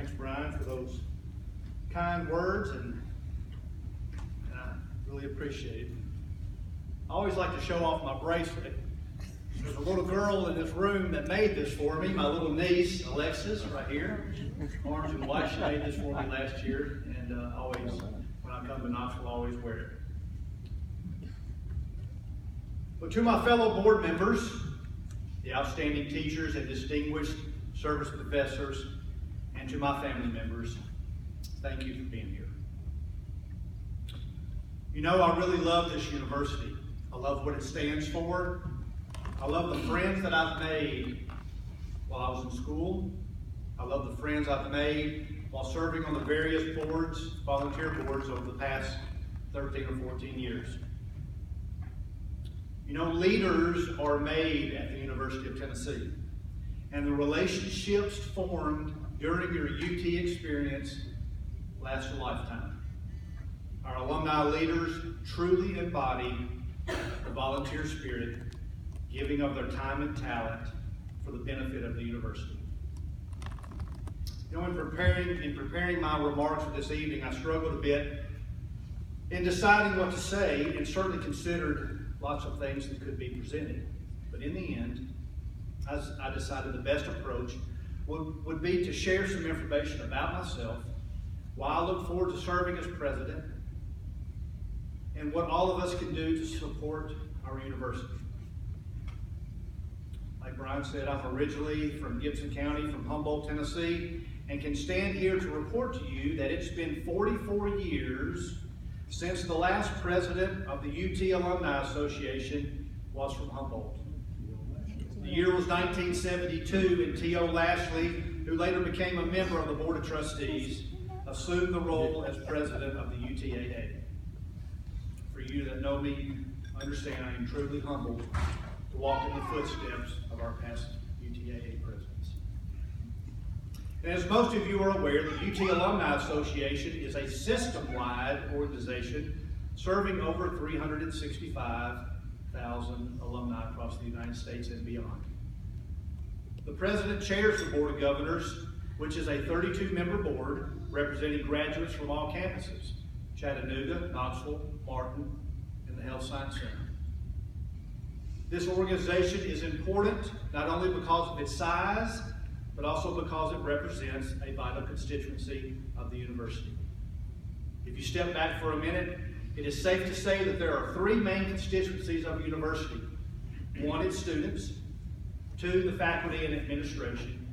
Thanks, Brian, for those kind words, and I really appreciate it. I always like to show off my bracelet. There's a little girl in this room that made this for me, my little niece, Alexis, right here. Orange and white, she made this for me last year, and always, when I come to Knoxville, I always wear it. But to my fellow board members, the outstanding teachers and distinguished service professors, and to my family members, thank you for being here. You know, I really love this university. I love what it stands for. I love the friends that I've made while I was in school. I love the friends I've made while serving on the various boards, volunteer boards, over the past 13 or 14 years. You know, leaders are made at the University of Tennessee, and the relationships formed during your UT experience last a lifetime. Our alumni leaders truly embody the volunteer spirit, giving of their time and talent for the benefit of the university. You know, in preparing my remarks for this evening, I struggled a bit in deciding what to say, and certainly considered lots of things that could be presented. But in the end, I decided the best approach would be to share some information about myself, why I look forward to serving as president, and what all of us can do to support our university. Like Brian said, I'm originally from Gibson County, from Humboldt, Tennessee, and can stand here to report to you that it's been 44 years since the last president of the UT Alumni Association was from Humboldt. The year was 1972, and T.O. Lashley, who later became a member of the Board of Trustees, assumed the role as president of the UTAA. For you that know me, understand I am truly humbled to walk in the footsteps of our past UTAA presidents. And as most of you are aware, the UT Alumni Association is a system-wide organization serving over 365,000 alumni across the United States and beyond. The president chairs the Board of Governors, which is a 32-member board representing graduates from all campuses: Chattanooga, Knoxville, Martin, and the Health Science Center. This organization is important not only because of its size, but also because it represents a vital constituency of the university. If you step back for a minute, it is safe to say that there are three main constituencies of a university. One, its students; two, the faculty and administration;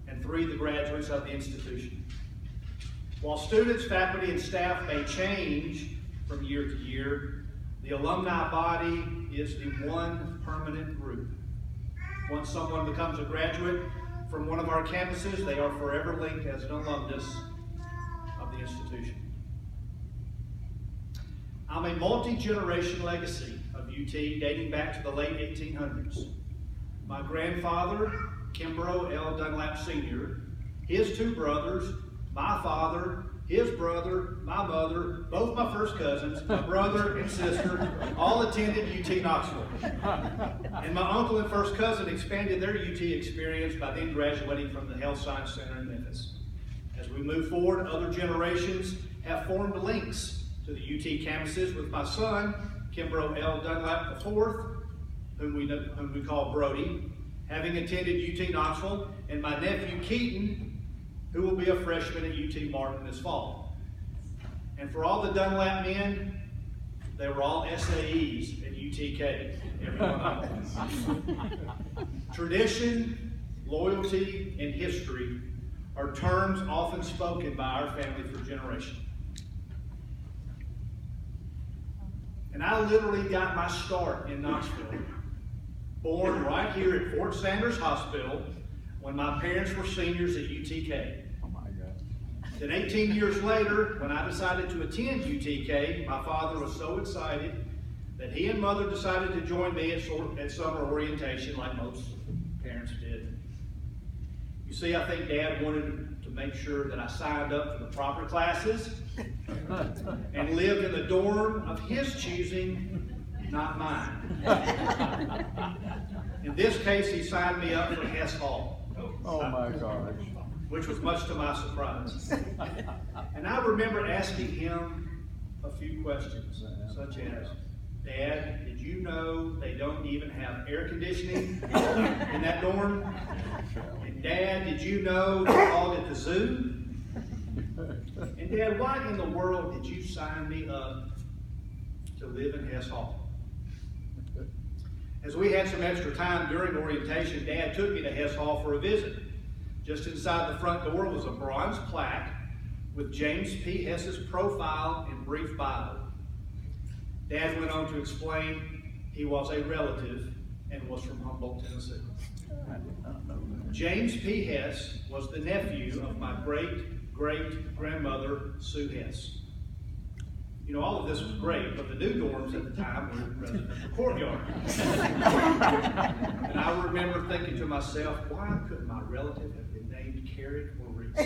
and three, the graduates of the institution. While students, faculty, and staff may change from year to year, the alumni body is the one permanent group. Once someone becomes a graduate from one of our campuses, they are forever linked as an alumnus of the institution. I'm a multi-generation legacy of UT dating back to the late 1800s. My grandfather, Kimbrough L. Dunlap Sr., his two brothers, my father, his brother, my mother, both my first cousins, my brother and sister, all attended UT Knoxville. And my uncle and first cousin expanded their UT experience by then graduating from the Health Science Center in Memphis. As we move forward, other generations have formed links to the UT campuses, with my son, Kimbrough L. Dunlap IV, whom we call Brody, having attended UT Knoxville, and my nephew Keaton, who will be a freshman at UT Martin this fall. And for all the Dunlap men, they were all SAEs at UTK, every one of them. Tradition, loyalty, and history are terms often spoken by our family for generations. And I literally got my start in Knoxville, born right here at Fort Sanders Hospital when my parents were seniors at UTK. Then 18 years later, when I decided to attend UTK, my father was so excited that he and mother decided to join me at summer orientation like most parents did. You see, I think Dad wanted to make sure that I signed up for the proper classes and lived in the dorm of his choosing, not mine. In this case, he signed me up for Hess Hall. Oh my gosh. which was much to my surprise. And I remember asking him a few questions, such as, Dad, did you know they don't even have air conditioning in that dorm? And Dad, did you know they're all at the zoo? And Dad, why in the world did you sign me up to live in Hess Hall? As we had some extra time during orientation, Dad took me to Hess Hall for a visit. Just inside the front door was a bronze plaque with James P. Hess's profile and brief bio. Dad went on to explain he was a relative and was from Humboldt, Tennessee. James P. Hess was the nephew of my great-great-grandmother, Sue Hess. You know, all of this was great, but the new dorms at the time were in Presidential Courtyard. And I remember thinking to myself, why couldn't my relative have been named Carrot or Reese?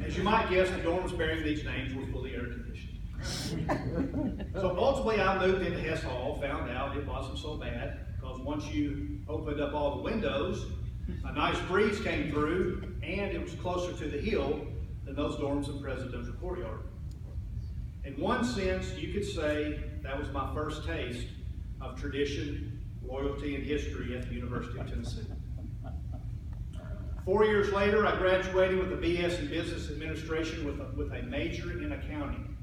As you might guess, the dorms bearing these names were fully air conditioned. So ultimately, I moved into Hess Hall, found out it wasn't so bad, because once you opened up all the windows, a nice breeze came through, and it was closer to the hill than those dorms in Presidential Courtyard. In one sense, you could say that was my first taste of tradition, loyalty, and history at the University of Tennessee. 4 years later, I graduated with a BS in Business Administration with a major in accounting.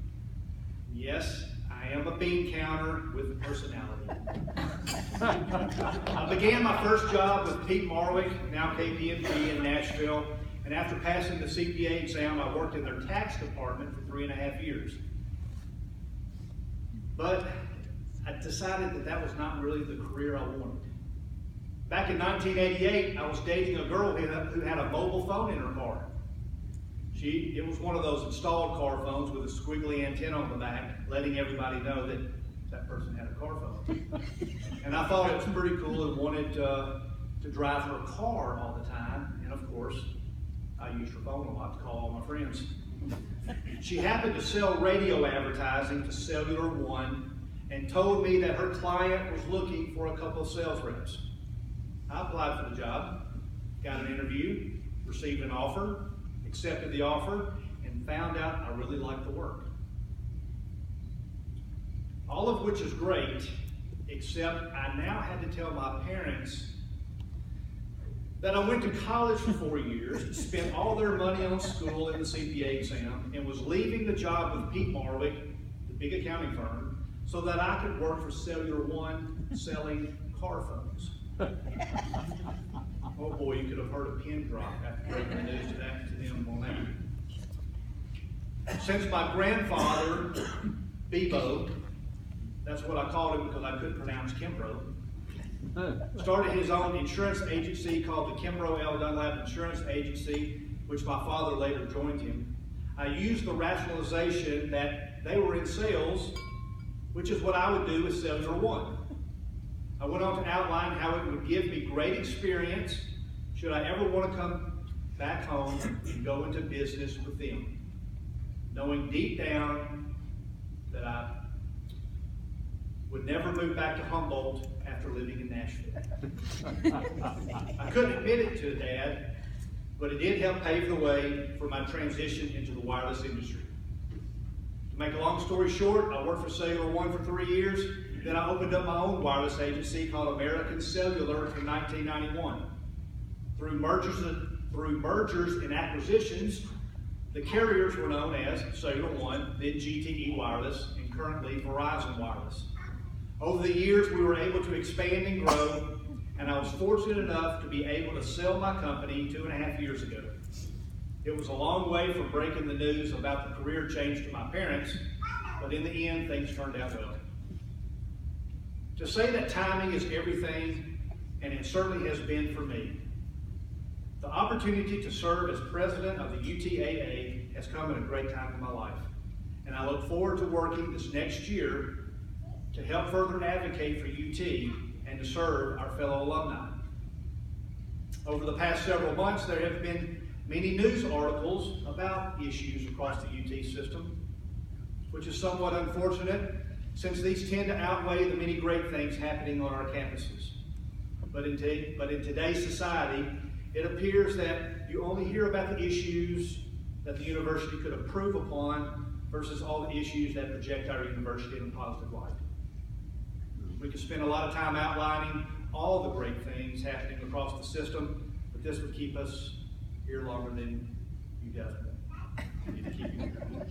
Yes, I am a bean counter with a personality. I began my first job with Pete Marwick, now KPMG in Nashville, and after passing the CPA exam, I worked in their tax department for 3.5 years. But I decided that that was not really the career I wanted. Back in 1988, I was dating a girl who had a mobile phone in her car. It was one of those installed car phones with a squiggly antenna on the back, letting everybody know that that person had a car phone. And I thought it was pretty cool and wanted to drive her car all the time. And of course, I used her phone a lot to call all my friends. She happened to sell radio advertising to Cellular One and told me that her client was looking for a couple of sales reps. I applied for the job, got an interview, received an offer, accepted the offer, and found out I really liked the work. All of which is great, except I now had to tell my parents that I went to college for 4 years, spent all their money on school and the CPA exam, and was leaving the job with Pete Marwick, the big accounting firm, so that I could work for Cellular One selling car phones. Oh boy, you could have heard a pin drop after breaking the news to them on that. Since my grandfather, Bebo, that's what I called him because I couldn't pronounce Kimbrough, started his own insurance agency called the Kimbrough Dunlap Insurance Agency, which my father later joined him. I used the rationalization that they were in sales, which is what I would do with Cellular One. I went on to outline how it would give me great experience should I ever want to come back home and go into business with them, knowing deep down that I would never move back to Humboldt after living in Nashville. I couldn't admit it to Dad, but it did help pave the way for my transition into the wireless industry. To make a long story short, I worked for Cellular One for 3 years. Then I opened up my own wireless agency called American Cellular in 1991. Through mergers and acquisitions, the carriers were known as Cellular One, then GTE Wireless, and currently Verizon Wireless. Over the years, we were able to expand and grow, and I was fortunate enough to be able to sell my company 2.5 years ago. It was a long way from breaking the news about the career change to my parents, but in the end, things turned out well. To say that timing is everything, and it certainly has been for me. The opportunity to serve as president of the UTAA has come at a great time in my life, and I look forward to working this next year to help further advocate for UT and to serve our fellow alumni. Over the past several months, there have been many news articles about issues across the UT system, which is somewhat unfortunate since these tend to outweigh the many great things happening on our campuses. But in today's society, it appears that you only hear about the issues that the university could improve upon versus all the issues that project our university in a positive light. We could spend a lot of time outlining all the great things happening across the system, but this would keep us here longer than you definitely need to keep you here.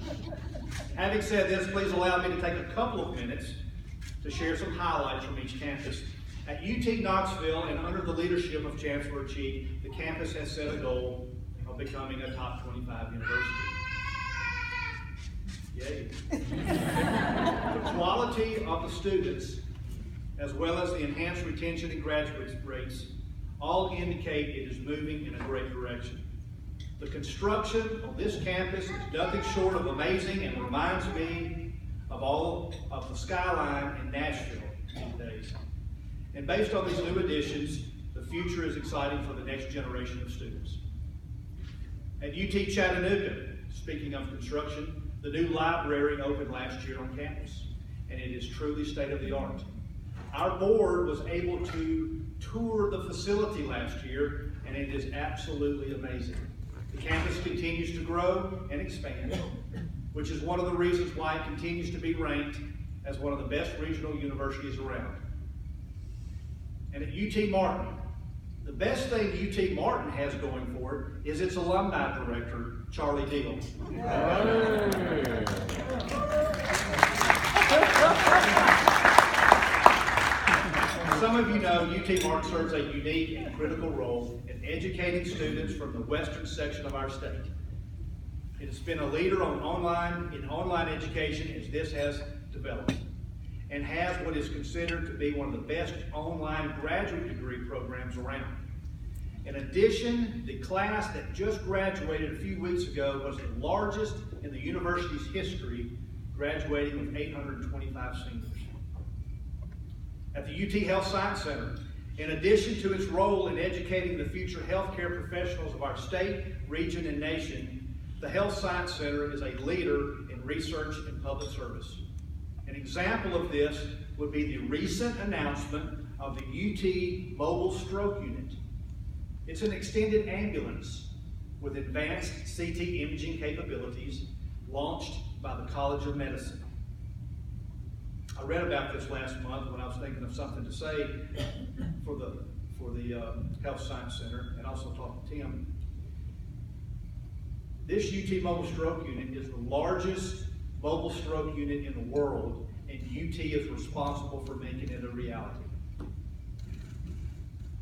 Having said this, please allow me to take a couple of minutes to share some highlights from each campus. At UT Knoxville, and under the leadership of Chancellor Cheek, the campus has set a goal of becoming a top 25 university. Yay. The quality of the students, as well as the enhanced retention and graduate rates, all indicate it is moving in a great direction. The construction of this campus is nothing short of amazing and reminds me of all of the skyline in Nashville these days. And based on these new additions, the future is exciting for the next generation of students. At UT Chattanooga, speaking of construction, the new library opened last year on campus, and it is truly state-of-the-art. Our board was able to tour the facility last year, and it is absolutely amazing. The campus continues to grow and expand, which is one of the reasons why it continues to be ranked as one of the best regional universities around. And at UT Martin, the best thing UT Martin has going for it is its alumni director, Charlie Deal. Some of you know UT Martin serves a unique and critical role in educating students from the western section of our state. It has been a leader in online education as this has developed, and has what is considered to be one of the best online graduate degree programs around. In addition, the class that just graduated a few weeks ago was the largest in the university's history, graduating with 825 seniors. At the UT Health Science Center, in addition to its role in educating the future healthcare professionals of our state, region, and nation, the Health Science Center is a leader in research and public service. An example of this would be the recent announcement of the UT Mobile Stroke Unit. It's an extended ambulance with advanced CT imaging capabilities launched by the College of Medicine. I read about this last month when I was thinking of something to say for the Health Science Center, and also talked to Tim. This UT Mobile Stroke Unit is the largest mobile stroke unit in the world, and UT is responsible for making it a reality.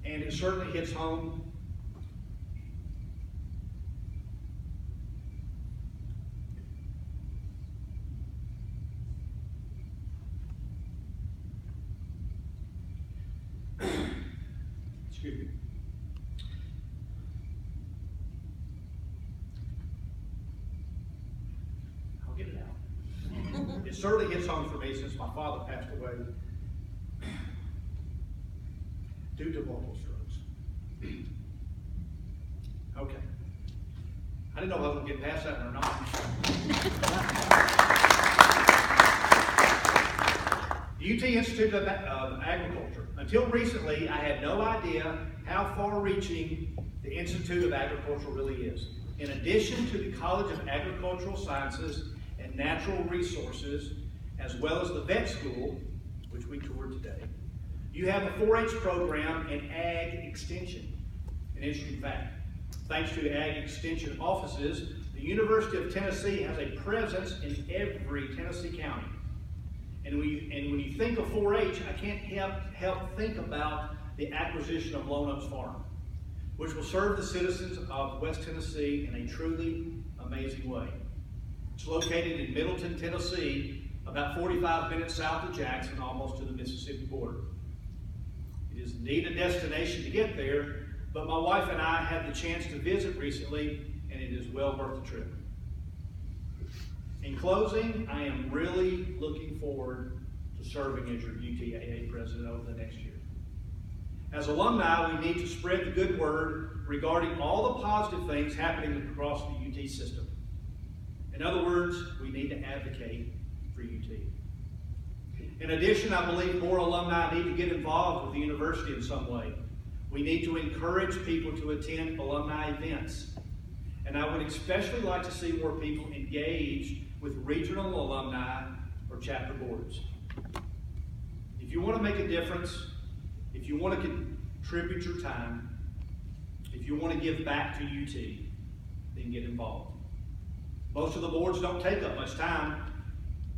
And it certainly hits home. Excuse me. I'll get it out. It certainly hits home for me since my father passed away due to multiple strokes. Okay. I didn't know if I was going to get past that or not. The UT Institute of Agriculture. Until recently, I had no idea how far-reaching the Institute of Agriculture really is. In addition to the College of Agricultural Sciences and Natural Resources, as well as the vet school, which we toured today, you have a 4-H program in Ag Extension. An interesting fact. Thanks to Ag Extension offices, the University of Tennessee has a presence in every Tennessee county. And when you think of 4-H, I can't help think about the acquisition of Lone Oaks Farm, which will serve the citizens of West Tennessee in a truly amazing way. It's located in Middleton, Tennessee, about 45 minutes south of Jackson, almost to the Mississippi border. It is indeed a destination to get there, but my wife and I had the chance to visit recently, and it is well worth the trip. In closing, I am really looking forward to serving as your UTAA president over the next year. As alumni, we need to spread the good word regarding all the positive things happening across the UT system. In other words, we need to advocate for UT. In addition, I believe more alumni need to get involved with the university in some way, We need to encourage people to attend alumni events. And I would especially like to see more people engaged with regional alumni or chapter boards. If you want to make a difference, if you want to contribute your time, if you want to give back to UT, then get involved. Most of the boards don't take up much time,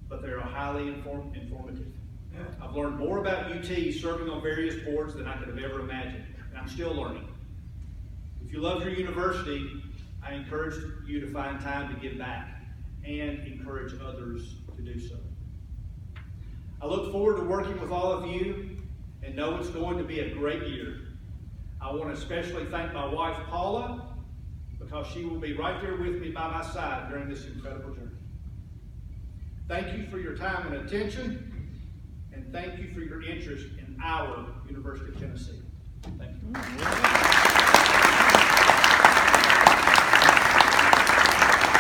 but they're highly informative. I've learned more about UT serving on various boards than I could have ever imagined, and I'm still learning. If you love your university, I encourage you to find time to give back and encourage others to do so. I look forward to working with all of you and know it's going to be a great year. I want to especially thank my wife, Paula, because she will be right there with me by my side during this incredible journey. Thank you for your time and attention, and thank you for your interest in our University of Tennessee. Thank you.